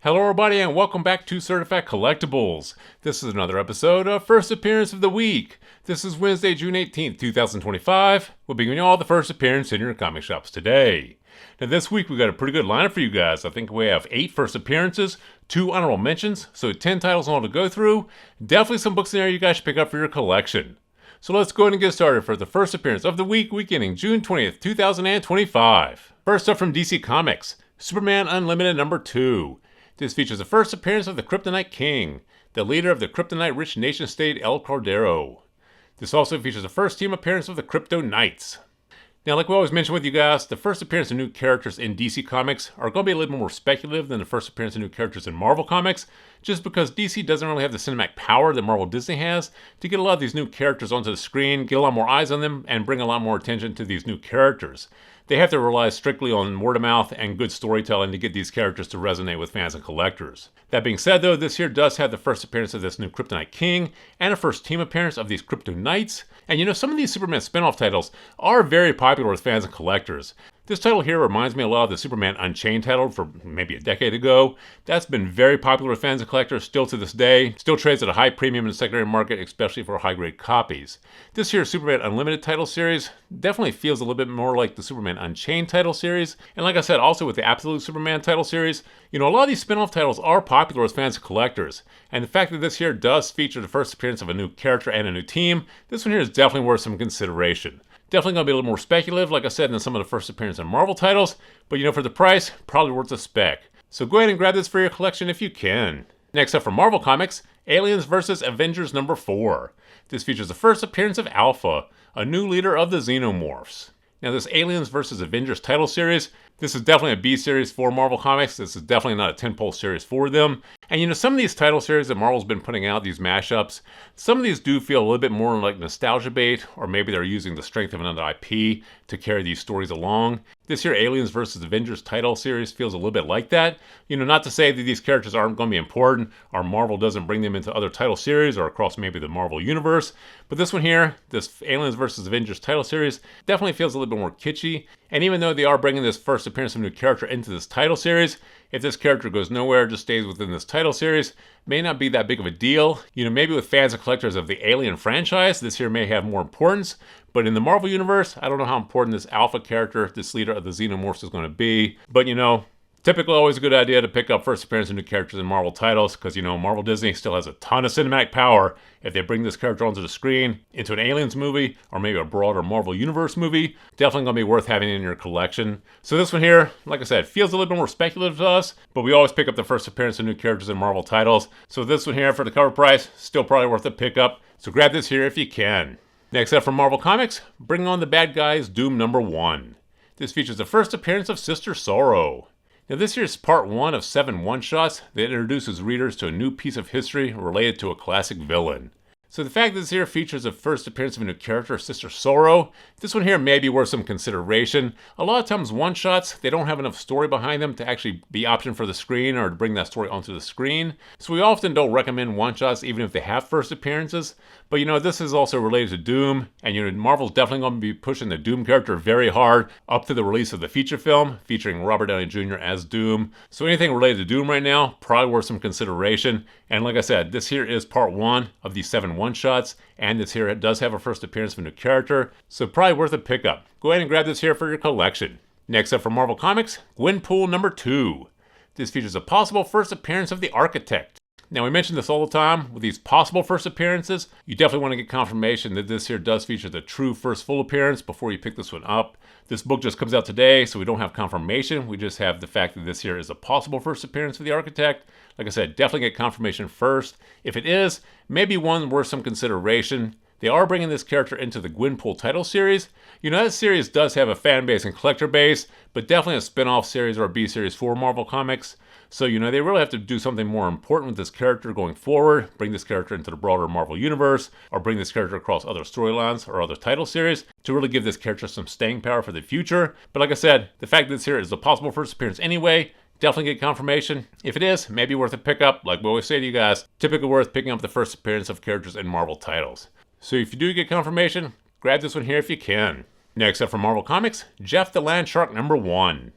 Hello everybody and welcome back to Certified Collectibles. This is another episode of First Appearance of the Week. This is Wednesday, June 18th, 2025. We'll be giving you all the first appearance in your comic shops today. Now this week we got a pretty good lineup for you guys. I think we have 8 first appearances, 2 honorable mentions, so 10 titles all to go through. Definitely some books in there you guys should pick up for your collection. So let's go ahead and get started for the first appearance of the week, ending June 20th, 2025. First up from DC Comics, Superman Unlimited number 2. This features the first appearance of the Kryptonite King, the leader of the Kryptonite-rich nation-state El Cordero. This also features the first team appearance of the Krypto Knights. Now, like we always mention with you guys, the first appearance of new characters in DC Comics are going to be a little more speculative than the first appearance of new characters in Marvel Comics, just because DC doesn't really have the cinematic power that Marvel Disney has to get a lot of these new characters onto the screen, get a lot more eyes on them, and bring a lot more attention to these new characters. They have to rely strictly on word of mouth and good storytelling to get these characters to resonate with fans and collectors. That being said though, this here does have the first appearance of this new Kryptonite King and a first team appearance of these Krypto Knights. And you know, some of these Superman spin-off titles are very popular with fans and collectors. This title here reminds me a lot of the Superman Unchained title from maybe a decade ago. That's been very popular with fans and collectors still to this day. Still trades at a high premium in the secondary market, especially for high-grade copies. This here Superman Unlimited title series definitely feels a little bit more like the Superman Unchained title series. And like I said, also with the Absolute Superman title series, you know, a lot of these spin-off titles are popular with fans and collectors. And the fact that this here does feature the first appearance of a new character and a new team, this one here is definitely worth some consideration. Definitely going to be a little more speculative, like I said, than some of the first appearances in Marvel titles, but you know, for the price, probably worth a spec. So go ahead and grab this for your collection if you can. Next up from Marvel Comics, Aliens vs. Avengers number 4. This features the first appearance of Alpha, a new leader of the Xenomorphs. Now this Aliens vs. Avengers title series, this is definitely a B series for Marvel Comics. This is definitely not a tentpole series for them. And you know, some of these title series that Marvel's been putting out, these mashups, some of these do feel a little bit more like nostalgia bait, or maybe they're using the strength of another IP to carry these stories along. This here Aliens vs. Avengers title series feels a little bit like that. You know, not to say that these characters aren't going to be important, or Marvel doesn't bring them into other title series or across maybe the Marvel universe, but this one here, this Aliens vs. Avengers title series, definitely feels a little bit more kitschy. And even though they are bringing this first appearance of a new character into this title series, if this character goes nowhere, just stays within this title series, may not be that big of a deal. You know, maybe with fans and collectors of the Alien franchise, this here may have more importance. But in the Marvel Universe, I don't know how important this Alpha character, this leader of the Xenomorphs, is going to be. But you know, typically always a good idea to pick up first appearance of new characters in Marvel titles, because you know, Marvel Disney still has a ton of cinematic power. If they bring this character onto the screen, into an Aliens movie, or maybe a broader Marvel Universe movie, definitely going to be worth having in your collection. So this one here, like I said, feels a little bit more speculative to us, but we always pick up the first appearance of new characters in Marvel titles. So this one here, for the cover price, still probably worth a pickup. So grab this here if you can. Next up from Marvel Comics, bring on the bad guys, Doom number 1. This features the first appearance of Sister Sorrow. Now this here is part 1 of 7 one-shots that introduces readers to a new piece of history related to a classic villain. So the fact that this here features the first appearance of a new character, Sister Sorrow, this one here may be worth some consideration. A lot of times one-shots, they don't have enough story behind them to actually be optioned for the screen or to bring that story onto the screen. So we often don't recommend one-shots even if they have first appearances. But you know, this is also related to Doom, and you know, Marvel's definitely going to be pushing the Doom character very hard up to the release of the feature film, featuring Robert Downey Jr. as Doom. So anything related to Doom right now, probably worth some consideration. And like I said, this here is part 1 of these 7 one-shots, and this here does have a first appearance of a new character, so probably worth a pickup. Go ahead and grab this here for your collection. Next up from Marvel Comics, Gwenpool number 2. This features a possible first appearance of the Architect. Now, we mention this all the time with these possible first appearances. You definitely want to get confirmation that this here does feature the true first full appearance before you pick this one up. This book just comes out today, so we don't have confirmation. We just have the fact that this here is a possible first appearance for the Architect. Like I said, definitely get confirmation first. If it is, maybe one worth some consideration. They are bringing this character into the Gwenpool title series. You know, that series does have a fan base and collector base, but definitely a spin-off series or a B series for Marvel Comics. So, you know, they really have to do something more important with this character going forward, bring this character into the broader Marvel Universe, or bring this character across other storylines or other title series to really give this character some staying power for the future. But like I said, the fact that this here is a possible first appearance anyway, definitely get confirmation. If it is, maybe worth a pickup. Like we always say to you guys, typically worth picking up the first appearance of characters in Marvel titles. So if you do get confirmation, grab this one here if you can. Next up from Marvel Comics, Jeff the Land Shark number 1.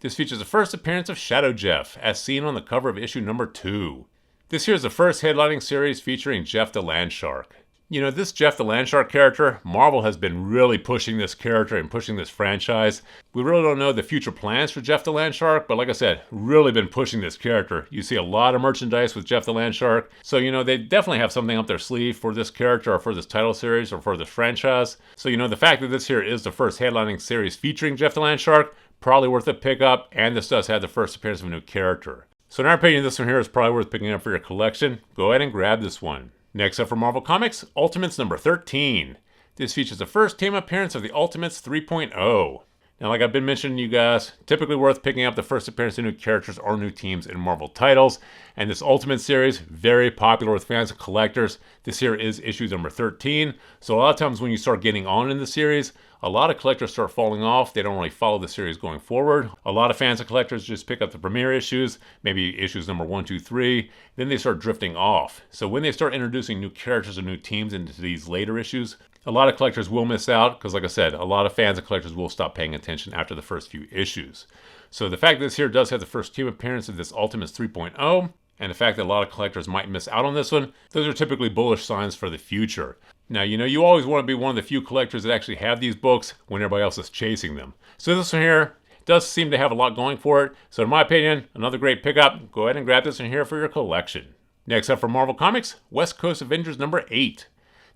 This features the first appearance of Shadow Jeff, as seen on the cover of issue number 2. This here is the first headlining series featuring Jeff the Landshark. You know, this Jeff the Landshark character, Marvel has been really pushing this character and pushing this franchise. We really don't know the future plans for Jeff the Landshark, but like I said, really been pushing this character. You see a lot of merchandise with Jeff the Landshark, so you know, they definitely have something up their sleeve for this character or for this title series or for this franchise. So you know, the fact that this here is the first headlining series featuring Jeff the Landshark, probably worth a pickup, and this does have the first appearance of a new character. So in our opinion, this one here is probably worth picking up for your collection. Go ahead and grab this one. Next up for Marvel Comics, Ultimates number 13. This features the first team appearance of the Ultimates 3.0. Now, like I've been mentioning to you guys, typically worth picking up the first appearance of new characters or new teams in Marvel titles. And this Ultimate series, very popular with fans and collectors. This here is issue number 13. So a lot of times when you start getting on in the series, a lot of collectors start falling off. They don't really follow the series going forward. A lot of fans and collectors just pick up the premiere issues, maybe issues number 1, 2, 3. Then they start drifting off. So when they start introducing new characters and new teams into these later issues, a lot of collectors will miss out because, like I said, a lot of fans and collectors will stop paying attention after the first few issues. So the fact that this here does have the first team appearance of this Ultimates 3.0, and the fact that a lot of collectors might miss out on this one, those are typically bullish signs for the future. Now, you know, you always want to be one of the few collectors that actually have these books when everybody else is chasing them. So this one here does seem to have a lot going for it. So in my opinion, another great pickup. Go ahead and grab this one here for your collection. Next up for Marvel Comics, West Coast Avengers number 8.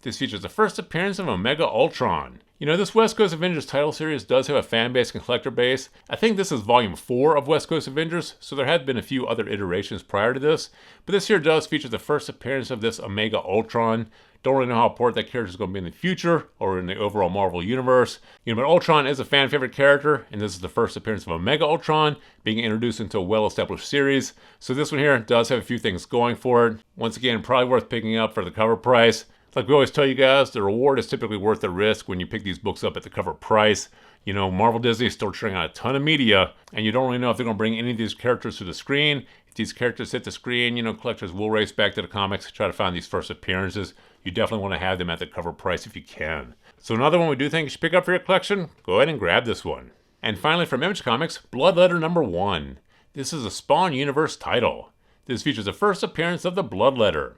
This features the first appearance of Omega Ultron. You know, this West Coast Avengers title series does have a fan base and collector base. I think this is volume 4 of West Coast Avengers, so there had been a few other iterations prior to this. But this here does feature the first appearance of this Omega Ultron. Don't really know how important that character is going to be in the future or in the overall Marvel universe. You know, but Ultron is a fan favorite character, and this is the first appearance of Omega Ultron being introduced into a well-established series. So this one here does have a few things going for it. Once again, probably worth picking up for the cover price. Like we always tell you guys, the reward is typically worth the risk when you pick these books up at the cover price. You know, Marvel Disney is still churning out a ton of media, and you don't really know if they're going to bring any of these characters to the screen. If these characters hit the screen, you know, collectors will race back to the comics to try to find these first appearances. You definitely want to have them at the cover price if you can. So another one we do think you should pick up for your collection, go ahead and grab this one. And finally from Image Comics, Bloodletter number 1. This is a Spawn Universe title. This features the first appearance of the Bloodletter.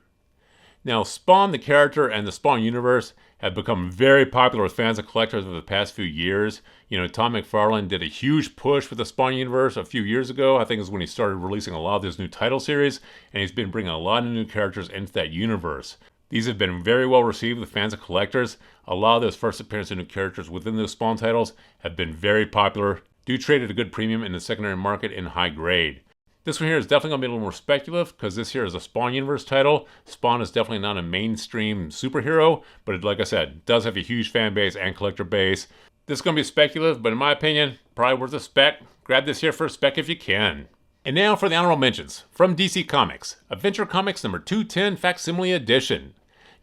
Now, Spawn, the character, and the Spawn universe have become very popular with fans and collectors over the past few years. You know, Tom McFarlane did a huge push with the Spawn universe a few years ago. I think is when he started releasing a lot of his new title series, and he's been bringing a lot of new characters into that universe. These have been very well received with fans and collectors. A lot of those first appearances of new characters within those Spawn titles have been very popular. Do trade at a good premium in the secondary market in high grade. This one here is definitely going to be a little more speculative because this here is a Spawn Universe title. Spawn is definitely not a mainstream superhero, but like I said, does have a huge fan base and collector base. This is going to be speculative, but in my opinion, probably worth a spec. Grab this here for a spec if you can. And now for the honorable mentions. From DC Comics, Adventure Comics number 210 Facsimile Edition.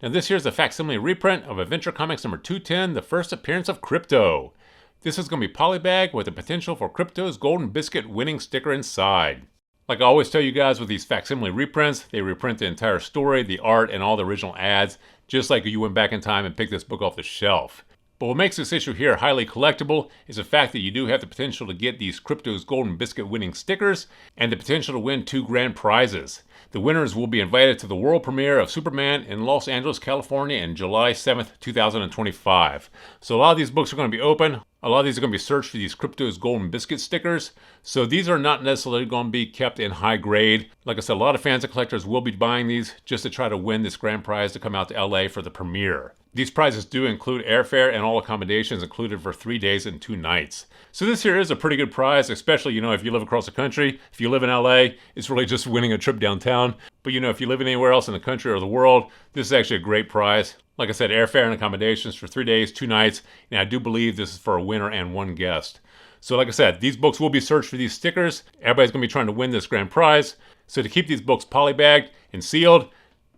Now this here is a facsimile reprint of Adventure Comics number 210, the first appearance of Crypto. This is going to be polybag with the potential for Crypto's Golden Biscuit winning sticker inside. Like I always tell you guys with these facsimile reprints, they reprint the entire story, the art, and all the original ads, just like you went back in time and picked this book off the shelf. But what makes this issue here highly collectible is the fact that you do have the potential to get these Crypto's Golden Biscuit winning stickers and the potential to win 2 grand prizes. The winners will be invited to the world premiere of Superman in Los Angeles, California in July 7th, 2025. So a lot of these books are going to be open. A lot of these are going to be searched for these Crypto's Golden Biscuit stickers. So these are not necessarily going to be kept in high grade. Like I said, a lot of fans and collectors will be buying these just to try to win this grand prize to come out to LA for the premiere. These prizes do include airfare and all accommodations included for 3 days and 2 nights. So this here is a pretty good prize, especially, you know, if you live across the country. If you live in LA, it's really just winning a trip downtown. But, you know, if you live anywhere else in the country or the world, this is actually a great prize. Like I said, airfare and accommodations for 3 days, 2 nights, and I do believe this is for a winner and 1 guest. So like I said, these books will be searched for these stickers. Everybody's going to be trying to win this grand prize. So to keep these books polybagged and sealed,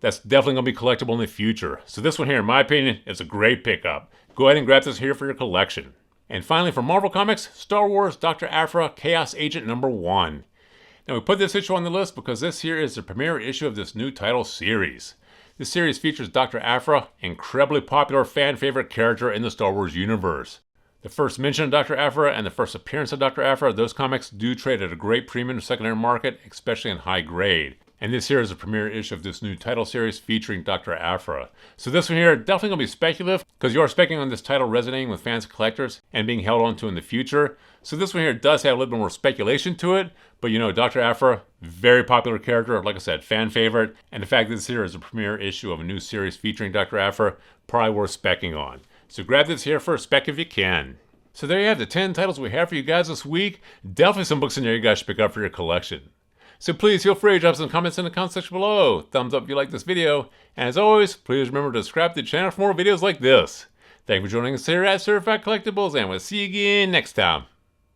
that's definitely going to be collectible in the future. So this one here, in my opinion, is a great pickup. Go ahead and grab this here for your collection. And finally, from Marvel Comics, Star Wars Dr. Aphra Chaos Agent number 1. Now we put this issue on the list because this here is the premiere issue of this new title series. This series features Dr. Aphra, incredibly popular fan favorite character in the Star Wars universe. The first mention of Dr. Aphra and the first appearance of Dr. Aphra, those comics do trade at a great premium secondary market, especially in high grade. And this here is the premiere issue of this new title series featuring Dr. Aphra. So this one here, definitely going to be speculative, because you are speculating on this title resonating with fans and collectors and being held on to in the future. So this one here does have a little bit more speculation to it, but you know, Dr. Aphra, very popular character, like I said, fan favorite, and the fact that this here is a premiere issue of a new series featuring Dr. Aphra, probably worth specking on. So grab this here for a spec if you can. So there you have the 10 titles we have for you guys this week. Definitely some books in there you guys should pick up for your collection. So please feel free to drop some comments in the comment section below. Thumbs up if you like this video. And as always, please remember to subscribe to the channel for more videos like this. Thank you for joining us here at Certified Collectibles, and we'll see you again next time.